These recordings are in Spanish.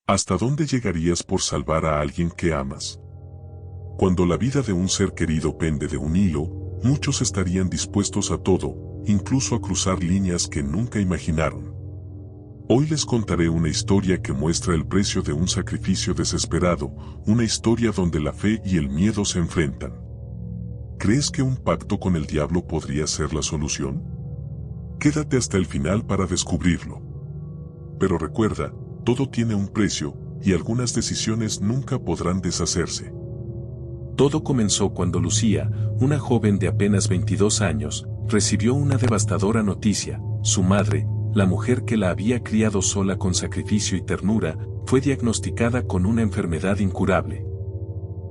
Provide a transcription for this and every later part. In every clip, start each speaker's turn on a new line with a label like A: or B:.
A: ¿Hasta dónde llegarías por salvar a alguien que amas? Cuando la vida de un ser querido pende de un hilo, muchos estarían dispuestos a todo, incluso a cruzar líneas que nunca imaginaron. Hoy les contaré una historia que muestra el precio de un sacrificio desesperado, una historia donde la fe y el miedo se enfrentan. ¿Crees que un pacto con el diablo podría ser la solución? Quédate hasta el final para descubrirlo. Pero recuerda, todo tiene un precio, y algunas decisiones nunca podrán deshacerse.
B: Todo comenzó cuando Lucía, una joven de apenas 22 años, recibió una devastadora noticia. Su madre, la mujer que la había criado sola con sacrificio y ternura, fue diagnosticada con una enfermedad incurable.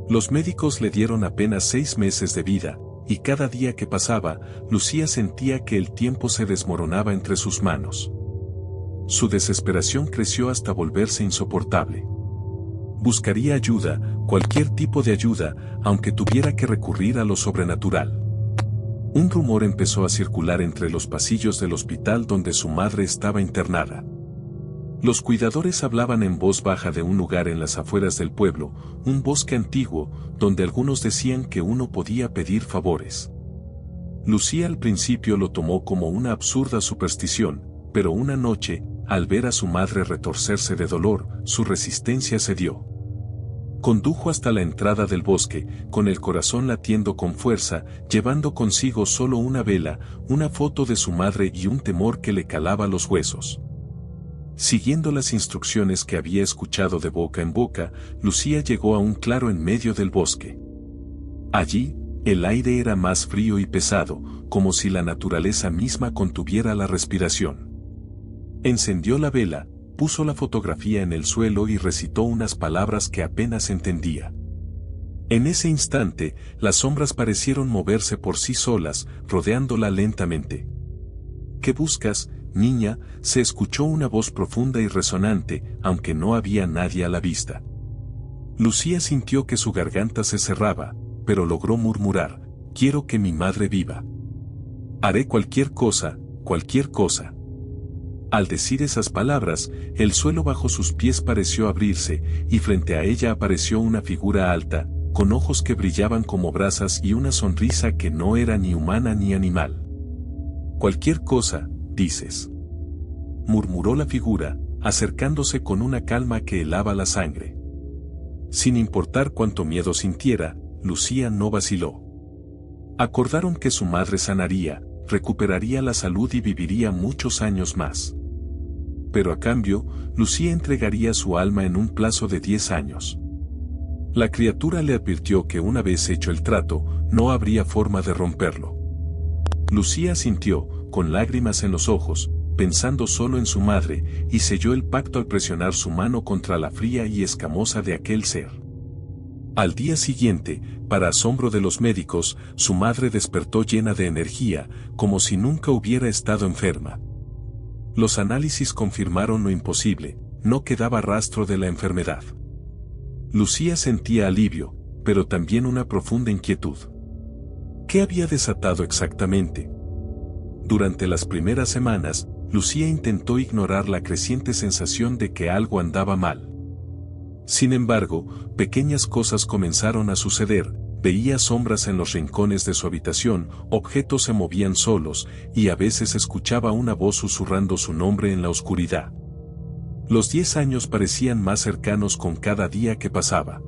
B: Los médicos le dieron apenas 6 meses de vida, y cada día que pasaba, Lucía sentía que el tiempo se desmoronaba entre sus manos. Su desesperación creció hasta volverse insoportable. Buscaría ayuda, cualquier tipo de ayuda, aunque tuviera que recurrir a lo sobrenatural. Un rumor empezó a circular entre los pasillos del hospital donde su madre estaba internada. Los cuidadores hablaban en voz baja de un lugar en las afueras del pueblo, un bosque antiguo, donde algunos decían que uno podía pedir favores. Lucía al principio lo tomó como una absurda superstición, pero una noche, al ver a su madre retorcerse de dolor, su resistencia cedió. Condujo hasta la entrada del bosque, con el corazón latiendo con fuerza, llevando consigo solo una vela, una foto de su madre y un temor que le calaba los huesos. Siguiendo las instrucciones que había escuchado de boca en boca, Lucía llegó a un claro en medio del bosque. Allí, el aire era más frío y pesado, como si la naturaleza misma contuviera la respiración. Encendió la vela, puso la fotografía en el suelo y recitó unas palabras que apenas entendía. En ese instante, las sombras parecieron moverse por sí solas, rodeándola lentamente. ¿Qué buscas, niña?, se escuchó una voz profunda y resonante, aunque no había nadie a la vista. Lucía sintió que su garganta se cerraba, pero logró murmurar: «Quiero que mi madre viva. Haré cualquier cosa, cualquier cosa». Al decir esas palabras, el suelo bajo sus pies pareció abrirse, y frente a ella apareció una figura alta, con ojos que brillaban como brasas y una sonrisa que no era ni humana ni animal. «Cualquier cosa, dices», murmuró la figura, acercándose con una calma que helaba la sangre. Sin importar cuánto miedo sintiera, Lucía no vaciló. Acordaron que su madre sanaría, recuperaría la salud y viviría muchos años más. Pero a cambio, Lucía entregaría su alma en un plazo de 10 años. La criatura le advirtió que una vez hecho el trato, no habría forma de romperlo. Lucía sintió, con lágrimas en los ojos, pensando solo en su madre, y selló el pacto al presionar su mano contra la fría y escamosa de aquel ser. Al día siguiente, para asombro de los médicos, su madre despertó llena de energía, como si nunca hubiera estado enferma. Los análisis confirmaron lo imposible, no quedaba rastro de la enfermedad. Lucía sentía alivio, pero también una profunda inquietud. ¿Qué había desatado exactamente? Durante las primeras semanas, Lucía intentó ignorar la creciente sensación de que algo andaba mal. Sin embargo, pequeñas cosas comenzaron a suceder. Veía sombras en los rincones de su habitación, objetos se movían solos, y a veces escuchaba una voz susurrando su nombre en la oscuridad. Los 10 años parecían más cercanos con cada día que pasaba.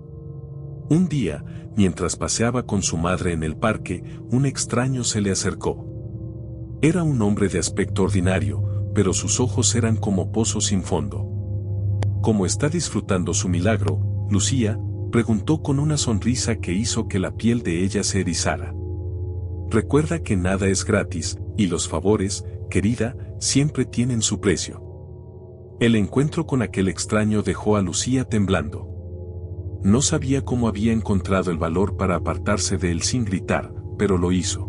B: Un día, mientras paseaba con su madre en el parque, un extraño se le acercó. Era un hombre de aspecto ordinario, pero sus ojos eran como pozos sin fondo. ¿Cómo está disfrutando su milagro, Lucía?, preguntó con una sonrisa que hizo que la piel de ella se erizara. Recuerda que nada es gratis, y los favores, querida, siempre tienen su precio. El encuentro con aquel extraño dejó a Lucía temblando. No sabía cómo había encontrado el valor para apartarse de él sin gritar, pero lo hizo.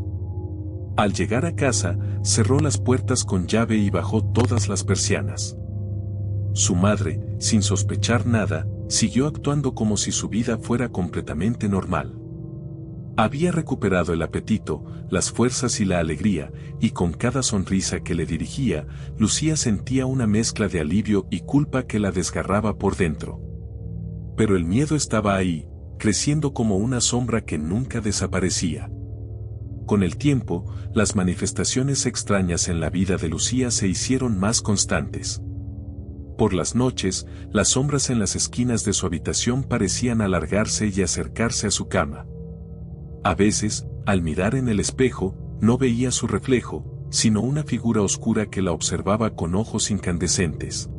B: Al llegar a casa, cerró las puertas con llave y bajó todas las persianas. Su madre, sin sospechar nada, siguió actuando como si su vida fuera completamente normal. Había recuperado el apetito, las fuerzas y la alegría, y con cada sonrisa que le dirigía, Lucía sentía una mezcla de alivio y culpa que la desgarraba por dentro. Pero el miedo estaba ahí, creciendo como una sombra que nunca desaparecía. Con el tiempo, las manifestaciones extrañas en la vida de Lucía se hicieron más constantes. Por las noches, las sombras en las esquinas de su habitación parecían alargarse y acercarse a su cama. A veces, al mirar en el espejo, no veía su reflejo, sino una figura oscura que la observaba con ojos incandescentes.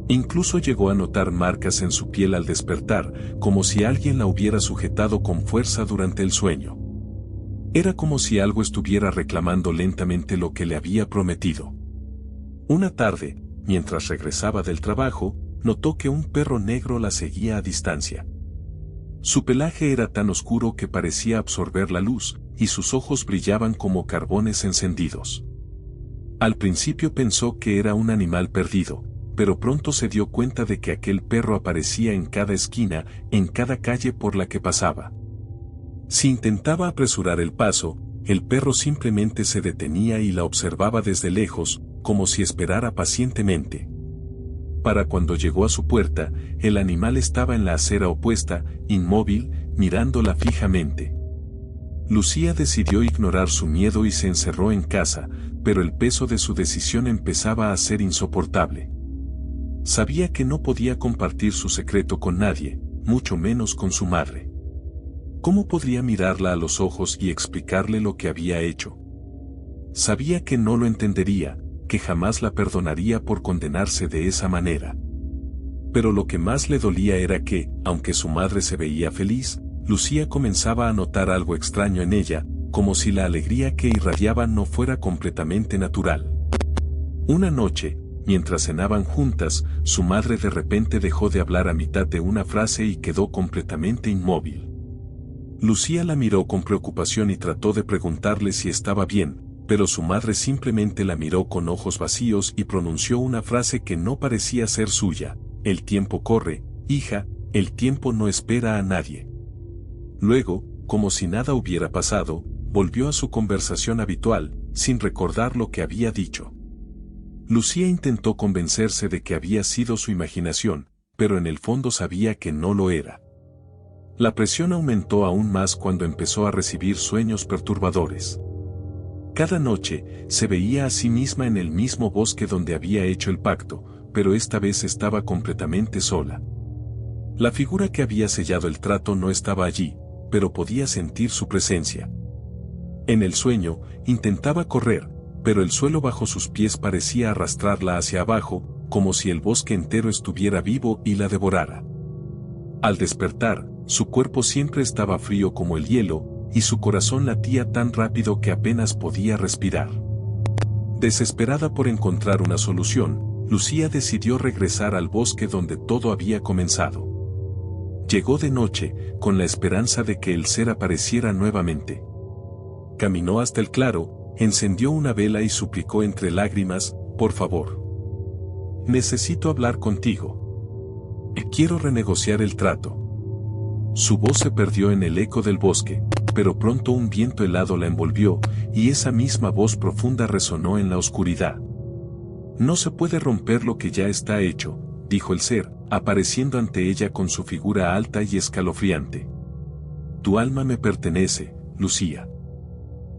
B: Incluso llegó a notar marcas en su piel al despertar, como si alguien la hubiera sujetado con fuerza durante el sueño. Era como si algo estuviera reclamando lentamente lo que le había prometido. Una tarde, mientras regresaba del trabajo, notó que un perro negro la seguía a distancia. Su pelaje era tan oscuro que parecía absorber la luz, y sus ojos brillaban como carbones encendidos. Al principio pensó que era un animal perdido, pero pronto se dio cuenta de que aquel perro aparecía en cada esquina, en cada calle por la que pasaba. Si intentaba apresurar el paso, el perro simplemente se detenía y la observaba desde lejos, como si esperara pacientemente. Para cuando llegó a su puerta, el animal estaba en la acera opuesta, inmóvil, mirándola fijamente. Lucía decidió ignorar su miedo y se encerró en casa, pero el peso de su decisión empezaba a ser insoportable. Sabía que no podía compartir su secreto con nadie, mucho menos con su madre. ¿Cómo podría mirarla a los ojos y explicarle lo que había hecho? Sabía que no lo entendería, que jamás la perdonaría por condenarse de esa manera. Pero lo que más le dolía era que, aunque su madre se veía feliz, Lucía comenzaba a notar algo extraño en ella, como si la alegría que irradiaba no fuera completamente natural. Una noche, mientras cenaban juntas, su madre de repente dejó de hablar a mitad de una frase y quedó completamente inmóvil. Lucía la miró con preocupación y trató de preguntarle si estaba bien, pero su madre simplemente la miró con ojos vacíos y pronunció una frase que no parecía ser suya: «El tiempo corre, hija, el tiempo no espera a nadie». Luego, como si nada hubiera pasado, volvió a su conversación habitual, sin recordar lo que había dicho. Lucía intentó convencerse de que había sido su imaginación, pero en el fondo sabía que no lo era. La presión aumentó aún más cuando empezó a recibir sueños perturbadores. Cada noche, se veía a sí misma en el mismo bosque donde había hecho el pacto, pero esta vez estaba completamente sola. La figura que había sellado el trato no estaba allí, pero podía sentir su presencia. En el sueño, intentaba correr, pero el suelo bajo sus pies parecía arrastrarla hacia abajo, como si el bosque entero estuviera vivo y la devorara. Al despertar, su cuerpo siempre estaba frío como el hielo, y su corazón latía tan rápido que apenas podía respirar. Desesperada por encontrar una solución, Lucía decidió regresar al bosque donde todo había comenzado. Llegó de noche, con la esperanza de que el ser apareciera nuevamente. Caminó hasta el claro, encendió una vela y suplicó entre lágrimas: «Por favor. Necesito hablar contigo. Quiero renegociar el trato». Su voz se perdió en el eco del bosque, pero pronto un viento helado la envolvió, y esa misma voz profunda resonó en la oscuridad. «No se puede romper lo que ya está hecho», dijo el ser, apareciendo ante ella con su figura alta y escalofriante. «Tu alma me pertenece, Lucía.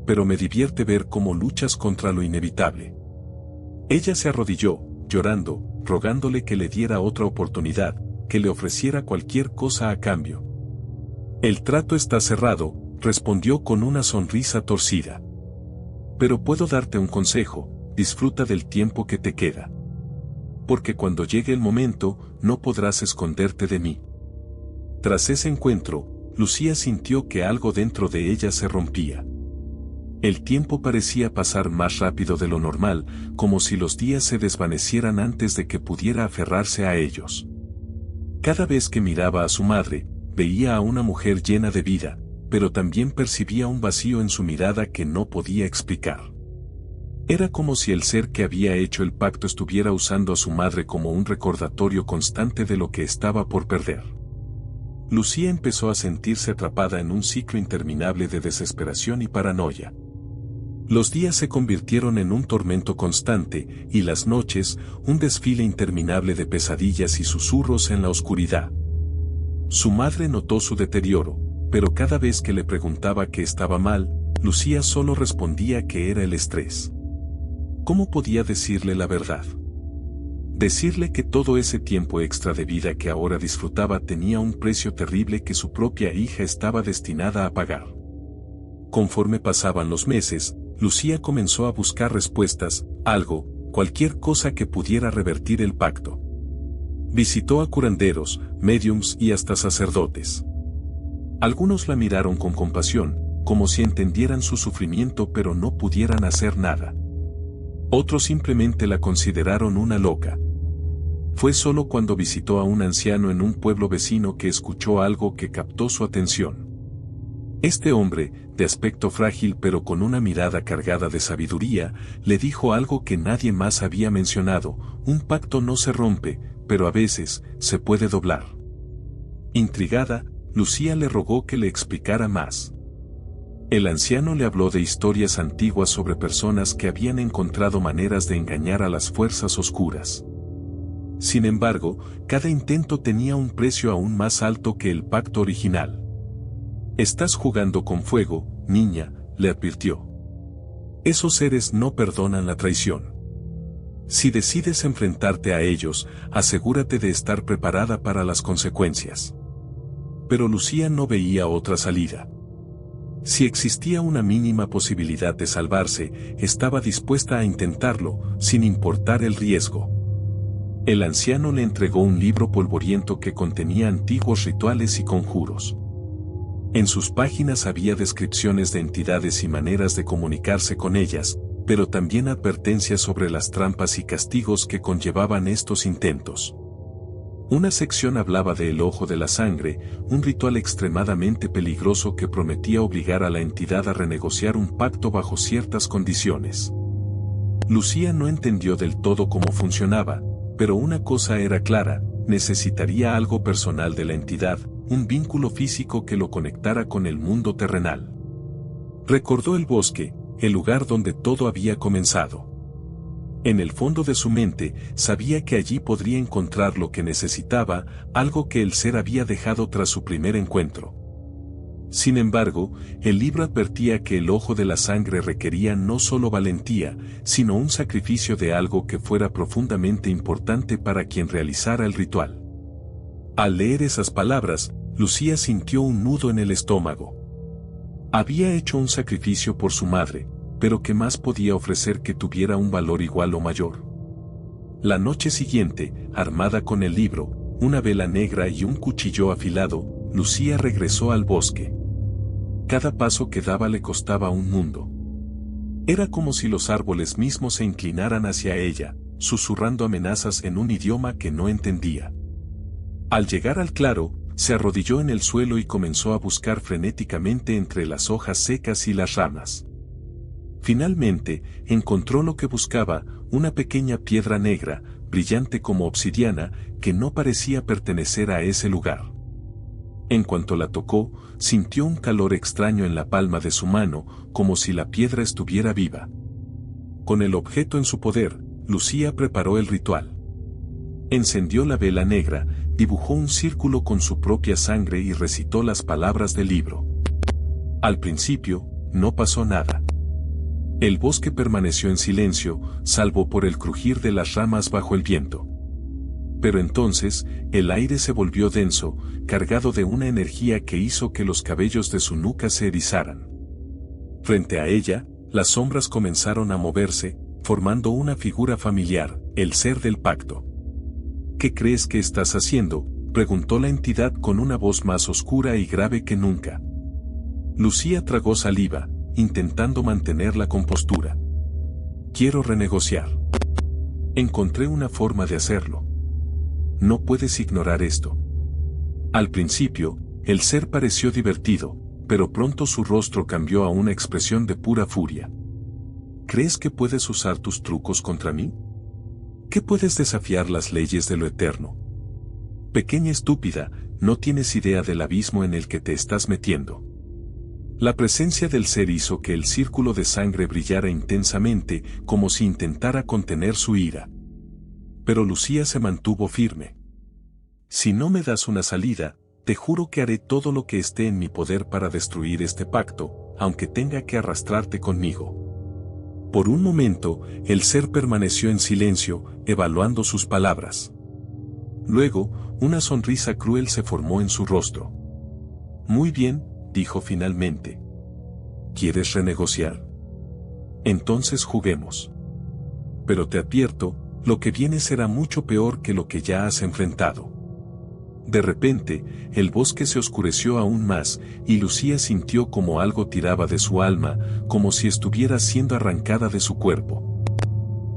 B: Pero me divierte ver cómo luchas contra lo inevitable». Ella se arrodilló, llorando, rogándole que le diera otra oportunidad, que le ofreciera cualquier cosa a cambio. «El trato está cerrado», respondió con una sonrisa torcida. «Pero puedo darte un consejo: disfruta del tiempo que te queda. Porque cuando llegue el momento, no podrás esconderte de mí». Tras ese encuentro, Lucía sintió que algo dentro de ella se rompía. El tiempo parecía pasar más rápido de lo normal, como si los días se desvanecieran antes de que pudiera aferrarse a ellos. Cada vez que miraba a su madre, veía a una mujer llena de vida, pero también percibía un vacío en su mirada que no podía explicar. Era como si el ser que había hecho el pacto estuviera usando a su madre como un recordatorio constante de lo que estaba por perder. Lucía empezó a sentirse atrapada en un ciclo interminable de desesperación y paranoia. Los días se convirtieron en un tormento constante, y las noches, un desfile interminable de pesadillas y susurros en la oscuridad. Su madre notó su deterioro, pero cada vez que le preguntaba qué estaba mal, Lucía solo respondía que era el estrés. ¿Cómo podía decirle la verdad? Decirle que todo ese tiempo extra de vida que ahora disfrutaba tenía un precio terrible que su propia hija estaba destinada a pagar. Conforme pasaban los meses, Lucía comenzó a buscar respuestas, algo, cualquier cosa que pudiera revertir el pacto. Visitó a curanderos, médiums y hasta sacerdotes. Algunos la miraron con compasión, como si entendieran su sufrimiento pero no pudieran hacer nada. Otros simplemente la consideraron una loca. Fue solo cuando visitó a un anciano en un pueblo vecino que escuchó algo que captó su atención. Este hombre, de aspecto frágil pero con una mirada cargada de sabiduría, le dijo algo que nadie más había mencionado: un pacto no se rompe, pero a veces, se puede doblar. Intrigada, Lucía le rogó que le explicara más. El anciano le habló de historias antiguas sobre personas que habían encontrado maneras de engañar a las fuerzas oscuras. Sin embargo, cada intento tenía un precio aún más alto que el pacto original. «Estás jugando con fuego, niña», le advirtió. «Esos seres no perdonan la traición. Si decides enfrentarte a ellos, asegúrate de estar preparada para las consecuencias». Pero Lucía no veía otra salida. Si existía una mínima posibilidad de salvarse, estaba dispuesta a intentarlo, sin importar el riesgo. El anciano le entregó un libro polvoriento que contenía antiguos rituales y conjuros. En sus páginas había descripciones de entidades y maneras de comunicarse con ellas, pero también advertencias sobre las trampas y castigos que conllevaban estos intentos. Una sección hablaba de El Ojo de la Sangre, un ritual extremadamente peligroso que prometía obligar a la entidad a renegociar un pacto bajo ciertas condiciones. Lucía no entendió del todo cómo funcionaba, pero una cosa era clara: necesitaría algo personal de la entidad, un vínculo físico que lo conectara con el mundo terrenal. Recordó el bosque, el lugar donde todo había comenzado. En el fondo de su mente, sabía que allí podría encontrar lo que necesitaba, algo que el ser había dejado tras su primer encuentro. Sin embargo, el libro advertía que el Ojo de la Sangre requería no solo valentía, sino un sacrificio de algo que fuera profundamente importante para quien realizara el ritual. Al leer esas palabras, Lucía sintió un nudo en el estómago. Había hecho un sacrificio por su madre, pero ¿qué más podía ofrecer que tuviera un valor igual o mayor? La noche siguiente, armada con el libro, una vela negra y un cuchillo afilado, Lucía regresó al bosque. Cada paso que daba le costaba un mundo. Era como si los árboles mismos se inclinaran hacia ella, susurrando amenazas en un idioma que no entendía. Al llegar al claro, se arrodilló en el suelo y comenzó a buscar frenéticamente entre las hojas secas y las ramas. Finalmente, encontró lo que buscaba: una pequeña piedra negra, brillante como obsidiana, que no parecía pertenecer a ese lugar. En cuanto la tocó, sintió un calor extraño en la palma de su mano, como si la piedra estuviera viva. Con el objeto en su poder, Lucía preparó el ritual. Encendió la vela negra, dibujó un círculo con su propia sangre y recitó las palabras del libro. Al principio, no pasó nada. El bosque permaneció en silencio, salvo por el crujir de las ramas bajo el viento. Pero entonces, el aire se volvió denso, cargado de una energía que hizo que los cabellos de su nuca se erizaran. Frente a ella, las sombras comenzaron a moverse, formando una figura familiar: el ser del pacto. ¿Qué crees que estás haciendo?, preguntó la entidad con una voz más oscura y grave que nunca. Lucía tragó saliva, intentando mantener la compostura. «Quiero renegociar. Encontré una forma de hacerlo. No puedes ignorar esto». Al principio, el ser pareció divertido, pero pronto su rostro cambió a una expresión de pura furia. ¿Crees que puedes usar tus trucos contra mí? ¿Qué puedes desafiar las leyes de lo eterno? Pequeña estúpida, no tienes idea del abismo en el que te estás metiendo. La presencia del ser hizo que el círculo de sangre brillara intensamente, como si intentara contener su ira. Pero Lucía se mantuvo firme. Si no me das una salida, te juro que haré todo lo que esté en mi poder para destruir este pacto, aunque tenga que arrastrarte conmigo. Por un momento, el ser permaneció en silencio, evaluando sus palabras. Luego, una sonrisa cruel se formó en su rostro. Muy bien, dijo finalmente. ¿Quieres renegociar? Entonces juguemos. Pero te advierto, lo que viene será mucho peor que lo que ya has enfrentado. De repente, el bosque se oscureció aún más, y Lucía sintió como algo tiraba de su alma, como si estuviera siendo arrancada de su cuerpo.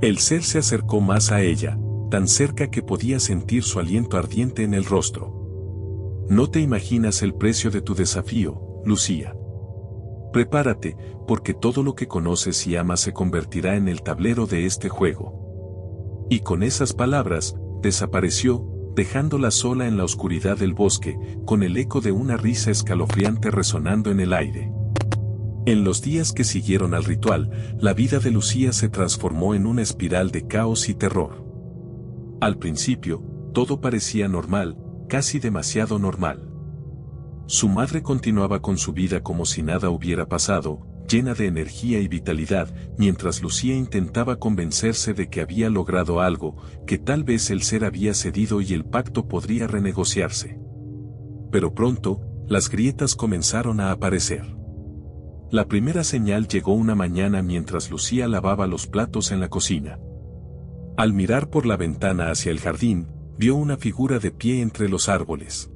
B: El ser se acercó más a ella, tan cerca que podía sentir su aliento ardiente en el rostro. No te imaginas el precio de tu desafío, Lucía. Prepárate, porque todo lo que conoces y amas se convertirá en el tablero de este juego. Y con esas palabras, desapareció, dejándola sola en la oscuridad del bosque, con el eco de una risa escalofriante resonando en el aire. En los días que siguieron al ritual, la vida de Lucía se transformó en una espiral de caos y terror. Al principio, todo parecía normal, casi demasiado normal. Su madre continuaba con su vida como si nada hubiera pasado, llena de energía y vitalidad, mientras Lucía intentaba convencerse de que había logrado algo, que tal vez el ser había cedido y el pacto podría renegociarse. Pero pronto, las grietas comenzaron a aparecer. La primera señal llegó una mañana mientras Lucía lavaba los platos en la cocina. Al mirar por la ventana hacia el jardín, vio una figura de pie entre los árboles.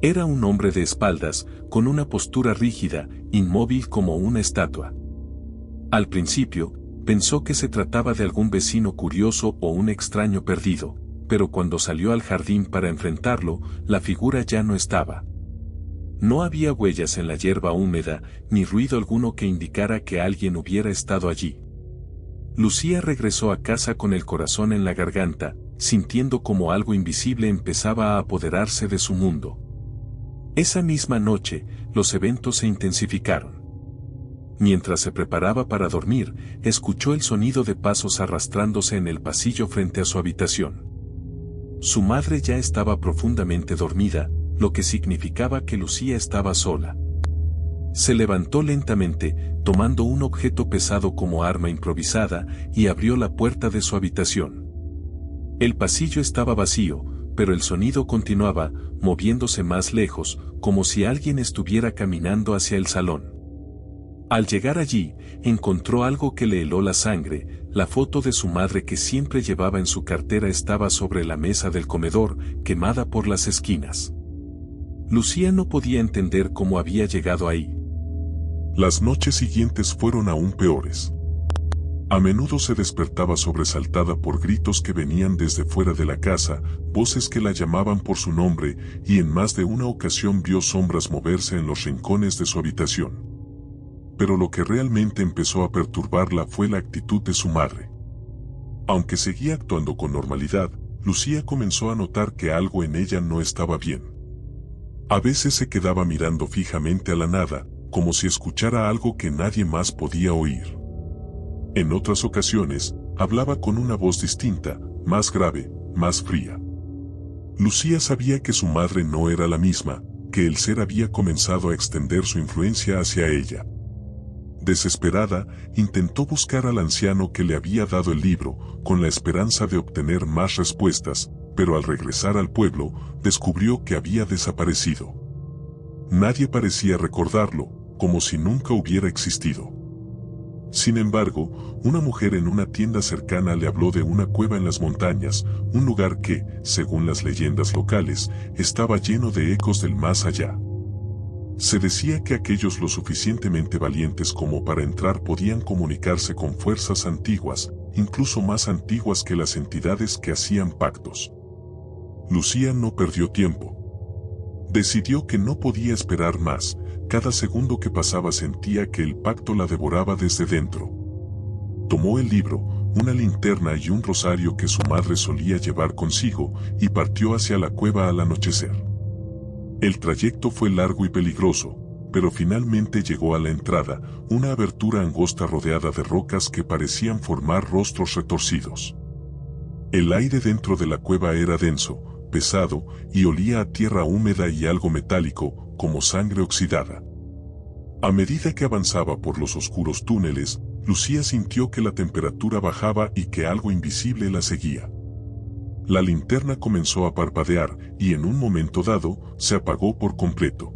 B: Era un hombre de espaldas, con una postura rígida, inmóvil como una estatua. Al principio, pensó que se trataba de algún vecino curioso o un extraño perdido, pero cuando salió al jardín para enfrentarlo, la figura ya no estaba. No había huellas en la hierba húmeda, ni ruido alguno que indicara que alguien hubiera estado allí. Lucía regresó a casa con el corazón en la garganta, sintiendo como algo invisible empezaba a apoderarse de su mundo. Esa misma noche, los eventos se intensificaron. Mientras se preparaba para dormir, escuchó el sonido de pasos arrastrándose en el pasillo frente a su habitación. Su madre ya estaba profundamente dormida, lo que significaba que Lucía estaba sola. Se levantó lentamente, tomando un objeto pesado como arma improvisada, y abrió la puerta de su habitación. El pasillo estaba vacío, pero el sonido continuaba, moviéndose más lejos, como si alguien estuviera caminando hacia el salón. Al llegar allí, encontró algo que le heló la sangre. La foto de su madre que siempre llevaba en su cartera estaba sobre la mesa del comedor, quemada por las esquinas. Lucía no podía entender cómo había llegado ahí.
A: Las noches siguientes fueron aún peores. A menudo se despertaba sobresaltada por gritos que venían desde fuera de la casa, voces que la llamaban por su nombre, y en más de una ocasión vio sombras moverse en los rincones de su habitación. Pero lo que realmente empezó a perturbarla fue la actitud de su madre. Aunque seguía actuando con normalidad, Lucía comenzó a notar que algo en ella no estaba bien. A veces se quedaba mirando fijamente a la nada, como si escuchara algo que nadie más podía oír. En otras ocasiones, hablaba con una voz distinta, más grave, más fría. Lucía sabía que su madre no era la misma, que el ser había comenzado a extender su influencia hacia ella. Desesperada, intentó buscar al anciano que le había dado el libro, con la esperanza de obtener más respuestas, pero al regresar al pueblo, descubrió que había desaparecido. Nadie parecía recordarlo, como si nunca hubiera existido. Sin embargo, una mujer en una tienda cercana le habló de una cueva en las montañas, un lugar que, según las leyendas locales, estaba lleno de ecos del más allá. Se decía que aquellos lo suficientemente valientes como para entrar podían comunicarse con fuerzas antiguas, incluso más antiguas que las entidades que hacían pactos. Lucía no perdió tiempo. Decidió que no podía esperar más. Cada segundo que pasaba sentía que el pacto la devoraba desde dentro. Tomó el libro, una linterna y un rosario que su madre solía llevar consigo, y partió hacia la cueva al anochecer. El trayecto fue largo y peligroso, pero finalmente llegó a la entrada, una abertura angosta rodeada de rocas que parecían formar rostros retorcidos. El aire dentro de la cueva era denso, pesado, y olía a tierra húmeda y algo metálico, como sangre oxidada. A medida que avanzaba por los oscuros túneles, Lucía sintió que la temperatura bajaba y que algo invisible la seguía. La linterna comenzó a parpadear y en un momento dado se apagó por completo.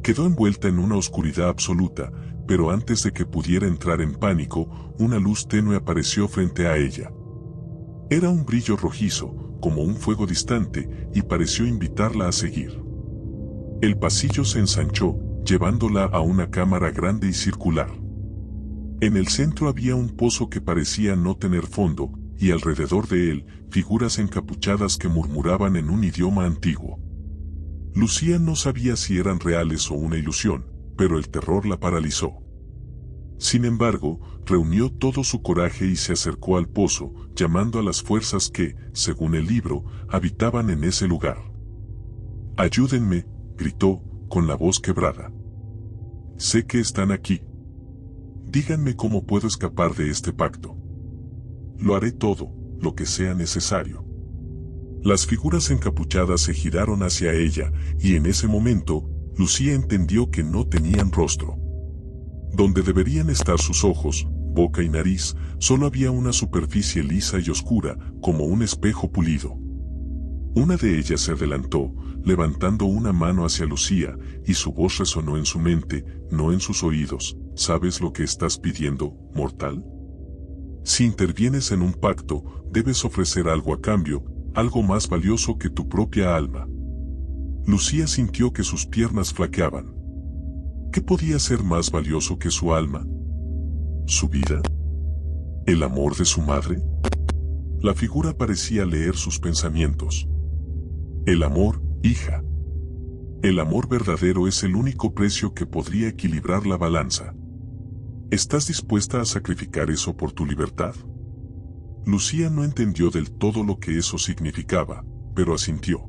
A: Quedó envuelta en una oscuridad absoluta, pero antes de que pudiera entrar en pánico, una luz tenue apareció frente a ella. Era un brillo rojizo, como un fuego distante, y pareció invitarla a seguir. El pasillo se ensanchó, llevándola a una cámara grande y circular. En el centro había un pozo que parecía no tener fondo, y alrededor de él, figuras encapuchadas que murmuraban en un idioma antiguo. Lucía no sabía si eran reales o una ilusión, pero el terror la paralizó. Sin embargo, reunió todo su coraje y se acercó al pozo, llamando a las fuerzas que, según el libro, habitaban en ese lugar. «Ayúdenme», gritó, con la voz quebrada. «Sé que están aquí. Díganme cómo puedo escapar de este pacto. Lo haré todo, lo que sea necesario». Las figuras encapuchadas se giraron hacia ella, y en ese momento, Lucía entendió que no tenían rostro. Donde deberían estar sus ojos, boca y nariz, solo había una superficie lisa y oscura, como un espejo pulido. Una de ellas se adelantó, levantando una mano hacia Lucía, y su voz resonó en su mente, no en sus oídos. «¿Sabes lo que estás pidiendo, mortal? Si intervienes en un pacto, debes ofrecer algo a cambio, algo más valioso que tu propia alma». Lucía sintió que sus piernas flaqueaban. ¿Qué podía ser más valioso que su alma? ¿Su vida? ¿El amor de su madre? La figura parecía leer sus pensamientos. «El amor, hija. El amor verdadero es el único precio que podría equilibrar la balanza. ¿Estás dispuesta a sacrificar eso por tu libertad?». Lucía no entendió del todo lo que eso significaba, pero asintió.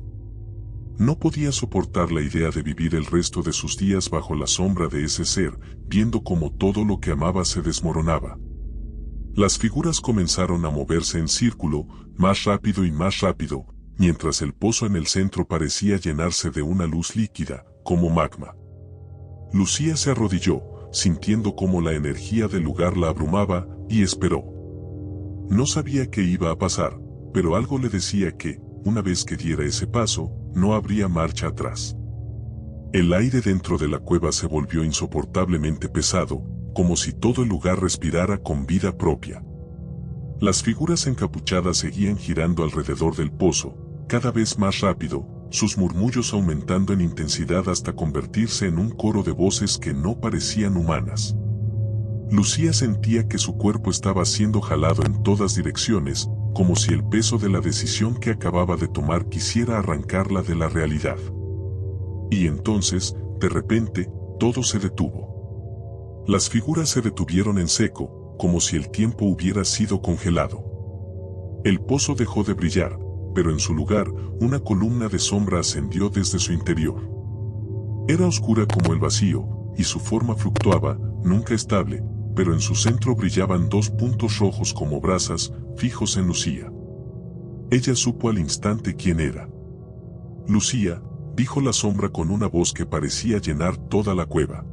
A: No podía soportar la idea de vivir el resto de sus días bajo la sombra de ese ser, viendo cómo todo lo que amaba se desmoronaba. Las figuras comenzaron a moverse en círculo, más rápido y más rápido, mientras el pozo en el centro parecía llenarse de una luz líquida, como magma. Lucía se arrodilló, sintiendo cómo la energía del lugar la abrumaba, y esperó. No sabía qué iba a pasar, pero algo le decía que, una vez que diera ese paso, no habría marcha atrás. El aire dentro de la cueva se volvió insoportablemente pesado, como si todo el lugar respirara con vida propia. Las figuras encapuchadas seguían girando alrededor del pozo, cada vez más rápido, sus murmullos aumentando en intensidad hasta convertirse en un coro de voces que no parecían humanas. Lucía sentía que su cuerpo estaba siendo jalado en todas direcciones, como si el peso de la decisión que acababa de tomar quisiera arrancarla de la realidad. Y entonces, de repente, todo se detuvo. Las figuras se detuvieron en seco, como si el tiempo hubiera sido congelado. El pozo dejó de brillar, pero en su lugar, una columna de sombra ascendió desde su interior. Era oscura como el vacío, y su forma fluctuaba, nunca estable, pero en su centro brillaban dos puntos rojos como brasas, fijos en Lucía. Ella supo al instante quién era. «Lucía», dijo la sombra con una voz que parecía llenar toda la cueva.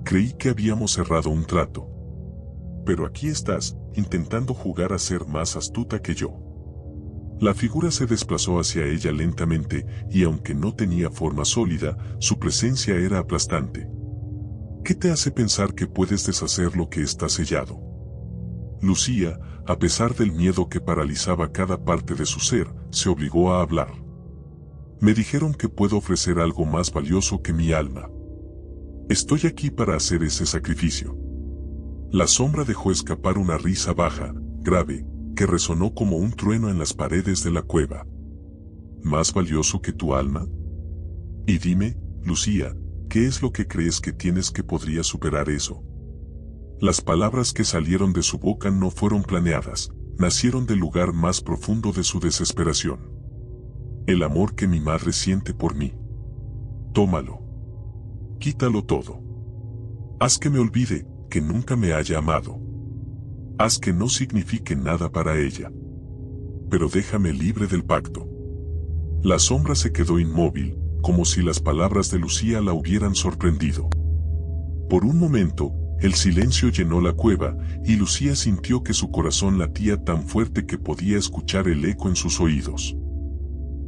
A: «Creí que habíamos cerrado un trato. Pero aquí estás, intentando jugar a ser más astuta que yo». La figura se desplazó hacia ella lentamente, y aunque no tenía forma sólida, su presencia era aplastante. «¿Qué te hace pensar que puedes deshacer lo que está sellado?». Lucía, a pesar del miedo que paralizaba cada parte de su ser, se obligó a hablar. «Me dijeron que puedo ofrecer algo más valioso que mi alma. Estoy aquí para hacer ese sacrificio». La sombra dejó escapar una risa baja, grave, que resonó como un trueno en las paredes de la cueva. «¿Más valioso que tu alma? Y dime, Lucía, ¿qué es lo que crees que tienes que podría superar eso?». Las palabras que salieron de su boca no fueron planeadas, nacieron del lugar más profundo de su desesperación. El amor que mi madre siente por mí. Tómalo. Quítalo todo. Haz que me olvide, que nunca me haya amado. Haz que no signifique nada para ella. Pero déjame libre del pacto. La sombra se quedó inmóvil, como si las palabras de Lucía la hubieran sorprendido. Por un momento, el silencio llenó la cueva, y Lucía sintió que su corazón latía tan fuerte que podía escuchar el eco en sus oídos.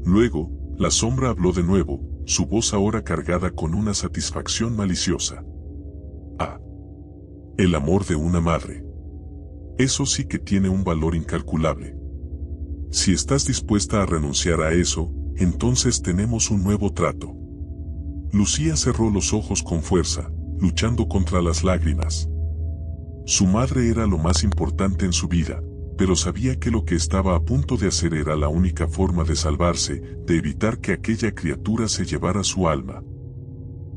A: Luego, la sombra habló de nuevo, su voz ahora cargada con una satisfacción maliciosa. Ah, el amor de una madre. Eso sí que tiene un valor incalculable. Si estás dispuesta a renunciar a eso, entonces tenemos un nuevo trato. Lucía cerró los ojos con fuerza, luchando contra las lágrimas. Su madre era lo más importante en su vida, pero sabía que lo que estaba a punto de hacer era la única forma de salvarse, de evitar que aquella criatura se llevara su alma.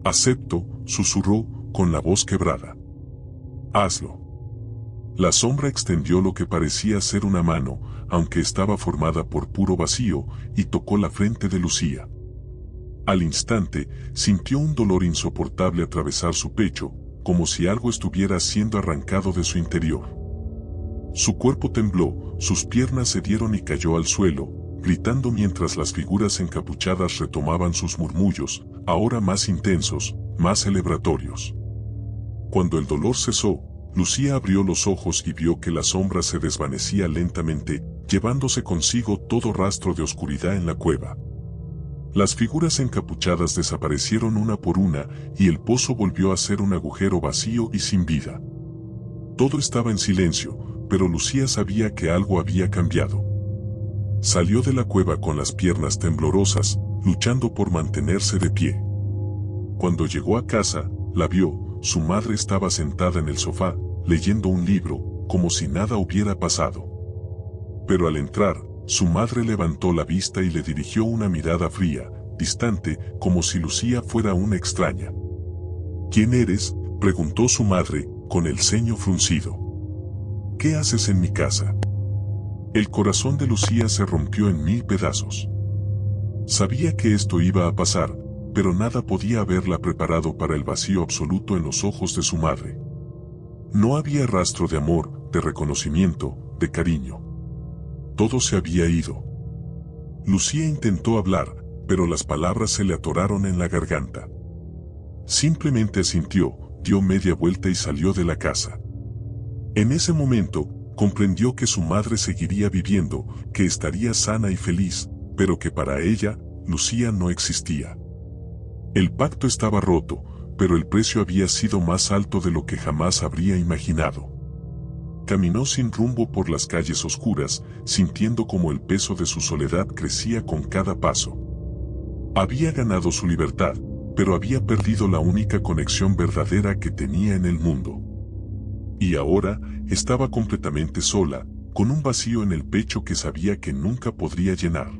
A: Acepto, susurró, con la voz quebrada. Hazlo. La sombra extendió lo que parecía ser una mano, aunque estaba formada por puro vacío, y tocó la frente de Lucía. Al instante, sintió un dolor insoportable atravesar su pecho, como si algo estuviera siendo arrancado de su interior. Su cuerpo tembló, sus piernas se dieron y cayó al suelo, gritando mientras las figuras encapuchadas retomaban sus murmullos, ahora más intensos, más celebratorios. Cuando el dolor cesó, Lucía abrió los ojos y vio que la sombra se desvanecía lentamente, llevándose consigo todo rastro de oscuridad en la cueva. Las figuras encapuchadas desaparecieron una por una, y el pozo volvió a ser un agujero vacío y sin vida. Todo estaba en silencio, pero Lucía sabía que algo había cambiado. Salió de la cueva con las piernas temblorosas, luchando por mantenerse de pie. Cuando llegó a casa, la vio. Su madre estaba sentada en el sofá, leyendo un libro, como si nada hubiera pasado. Pero al entrar, su madre levantó la vista y le dirigió una mirada fría, distante, como si Lucía fuera una extraña. ¿Quién eres?, preguntó su madre, con el ceño fruncido. ¿Qué haces en mi casa? El corazón de Lucía se rompió en 1000 pedazos. Sabía que esto iba a pasar, pero nada podía haberla preparado para el vacío absoluto en los ojos de su madre. No había rastro de amor, de reconocimiento, de cariño. Todo se había ido. Lucía intentó hablar, pero las palabras se le atoraron en la garganta. Simplemente asintió, dio media vuelta y salió de la casa. En ese momento, comprendió que su madre seguiría viviendo, que estaría sana y feliz, pero que para ella, Lucía no existía. El pacto estaba roto, pero el precio había sido más alto de lo que jamás habría imaginado. Caminó sin rumbo por las calles oscuras, sintiendo como el peso de su soledad crecía con cada paso. Había ganado su libertad, pero había perdido la única conexión verdadera que tenía en el mundo. Y ahora, estaba completamente sola, con un vacío en el pecho que sabía que nunca podría llenar.